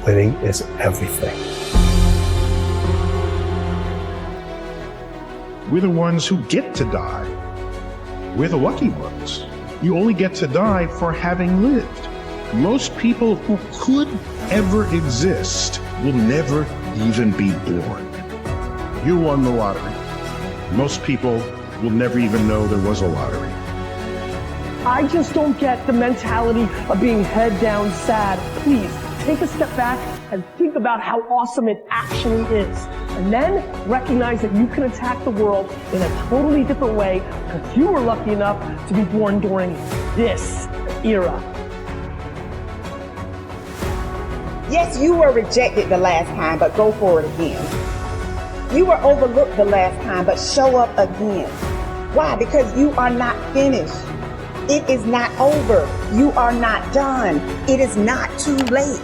winning is everything. We're the ones who get to die. We're the lucky ones. You only get to die for having lived. Most people who could ever exist will never even be born. You won the lottery. Most people will never even know there was a lottery. I just don't get the mentality of being head down sad. Please, take a step back and think about how awesome it actually is. And then recognize that you can attack the world in a totally different way because you were lucky enough to be born during this era. Yes, you were rejected the last time, but go for it again. You were overlooked the last time, but show up again. Why? Because you are not finished. It is not over. You are not done. It is not too late.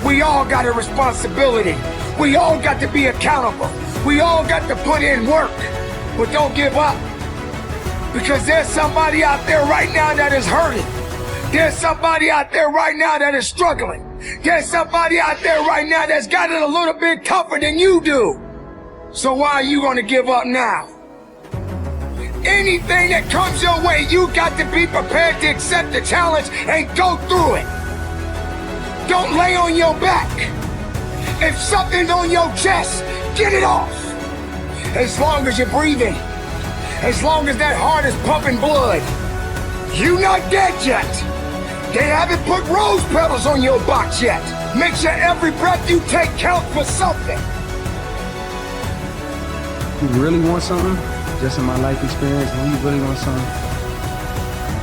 We all got a responsibility. We all got to be accountable. We all got to put in work. But don't give up. Because there's somebody out there right now that is hurting. There's somebody out there right now that is struggling. There's somebody out there right now that's got it a little bit tougher than you do. So why are you going to give up now? Anything that comes your way, you got to be prepared to accept the challenge and go through it. Don't lay on your back. If something's on your chest, get it off. As long as you're breathing, as long as that heart is pumping blood, you're not dead yet. They haven't put rose petals on your box yet. Make sure every breath you take counts for something. You really want something, just in my life experience, when you really want something,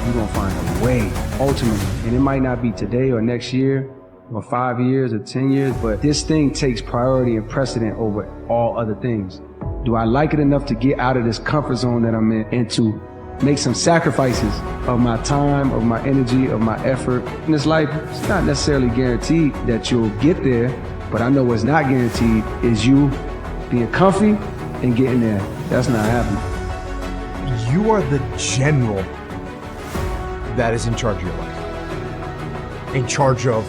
you're gonna find a way, ultimately. And it might not be today or next year, or 5 years or 10 years, but this thing takes priority and precedent over all other things. Do I like it enough to get out of this comfort zone that I'm in and to make some sacrifices of my time, of my energy, of my effort? In this life, it's not necessarily guaranteed that you'll get there, but I know what's not guaranteed is you being comfy and getting there. That's not happening. You are the general that is in charge of your life. In charge of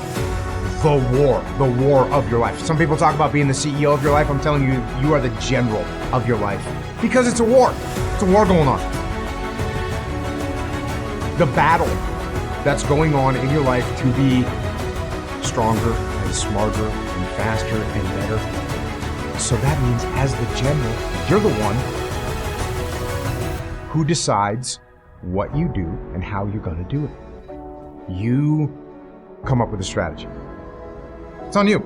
the war of your life. Some people talk about being the CEO of your life. I'm telling you, you are the general of your life. Because it's a war. It's a war going on. The battle that's going on in your life to be stronger and smarter and faster and better. So that means as the general, you're the one who decides what you do and how you're going to do it. You come up with a strategy. It's on you.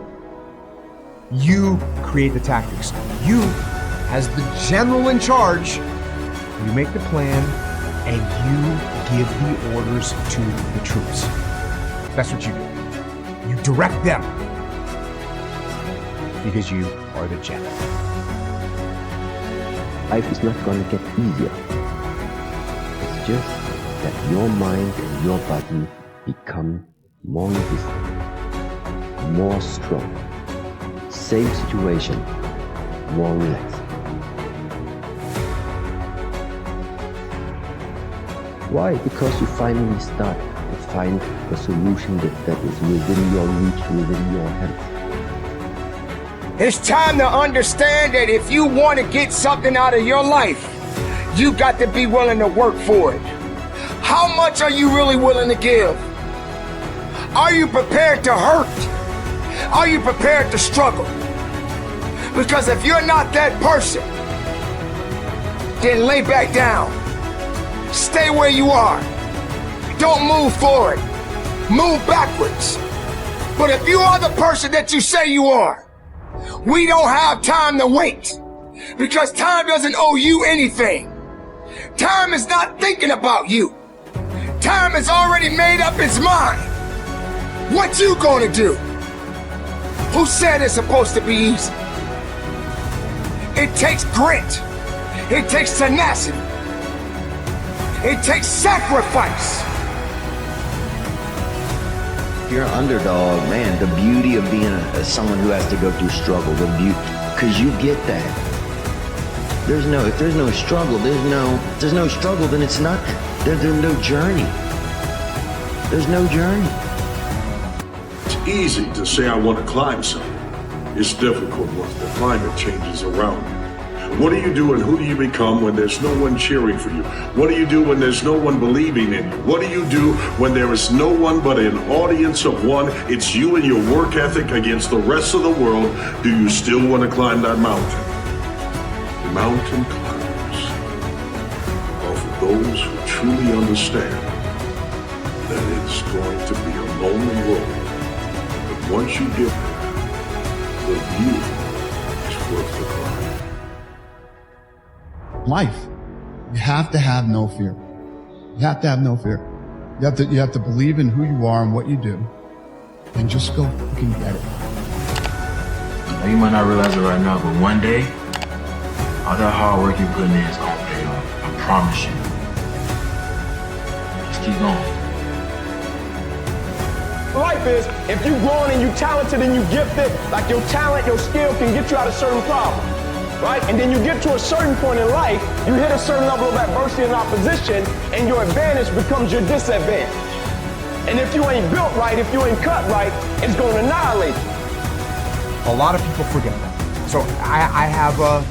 You create the tactics. You, as the general in charge, you make the plan and you give the orders to the troops. That's what you do. You direct them because you are the general. Life is not going to get easier. It's just that your mind and your body become more resistant, more strong. Same situation, more relaxed. Why? Because you finally start to find a solution that is within your reach, within your hands. It's time to understand that if you want to get something out of your life, you got to be willing to work for it. How much are you really willing to give? Are you prepared to hurt? Are you prepared to struggle? Because if you're not that person, then lay back down. Stay where you are. Don't move forward. Move backwards. But if you are the person that you say you are, we don't have time to wait. Because time doesn't owe you anything. Time is not thinking about you. Time has already made up its mind. What you gonna do? Who said it's supposed to be easy? It takes grit. It takes tenacity. It takes sacrifice. If you're an underdog, man, the beauty of being someone who has to go through struggle, the beauty, because you get that. If there's no struggle, there's no struggle, then it's not, there's no journey. There's no journey. It's easy to say I want to climb something. It's difficult once the climate changes around you. What do you do and who do you become when there's no one cheering for you? What do you do when there's no one believing in you? What do you do when there is no one but an audience of one? It's you and your work ethic against the rest of the world. Do you still want to climb that mountain? Mountain climbers are for those who truly understand that it's going to be a lonely road. But once you get there, the view is worth the climb. Life, you have to have no fear. You have to have no fear. You have to believe in who you are and what you do, and just go fucking get it. Now, you might not realize it right now, but one day, all that hard work you're putting in is gonna pay off. I promise you. Just keep going. Life is, if you're growing and you're talented and you're gifted, like your talent, your skill can get you out of certain problems. Right? And then you get to a certain point in life, you hit a certain level of adversity and opposition, and your advantage becomes your disadvantage. And if you ain't built right, if you ain't cut right, it's going to annihilate you. A lot of people forget that. So I have a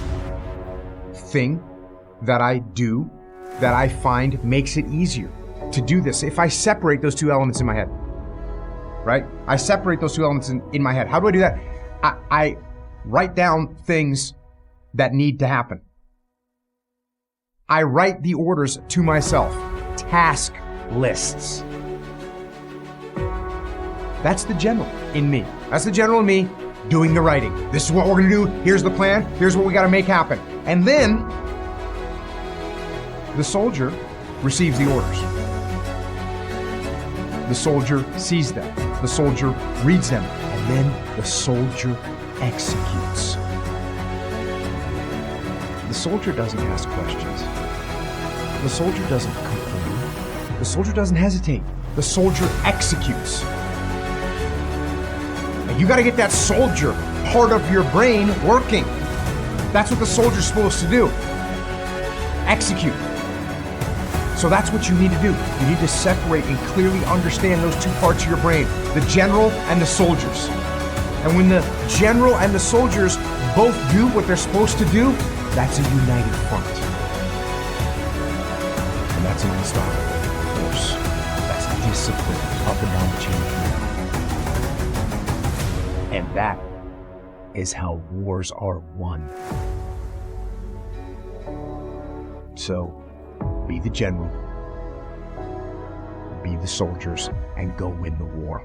thing that I do that I find makes it easier to do this. If I separate those two elements in my head, right? I separate those two elements in my head. How do I do that? I write down things that need to happen. I write the orders to myself. Task lists. That's the general in me. That's the general in me doing the writing. This is what we're gonna do. Here's the plan. Here's what we gotta make happen. And then the soldier receives the orders. The soldier sees them. The soldier reads them. And then the soldier executes. The soldier doesn't ask questions. The soldier doesn't complain. The soldier doesn't hesitate. The soldier executes. And you gotta get that soldier part of your brain working. That's what the soldier's supposed to do. Execute. So that's what you need to do. You need to separate and clearly understand those two parts of your brain, the general and the soldiers. And when the general and the soldiers both do what they're supposed to do, that's a united front. And that's an unstoppable force. That's discipline up and down the chain. And that is how wars are won. So, be the general, be the soldiers, and go win the war.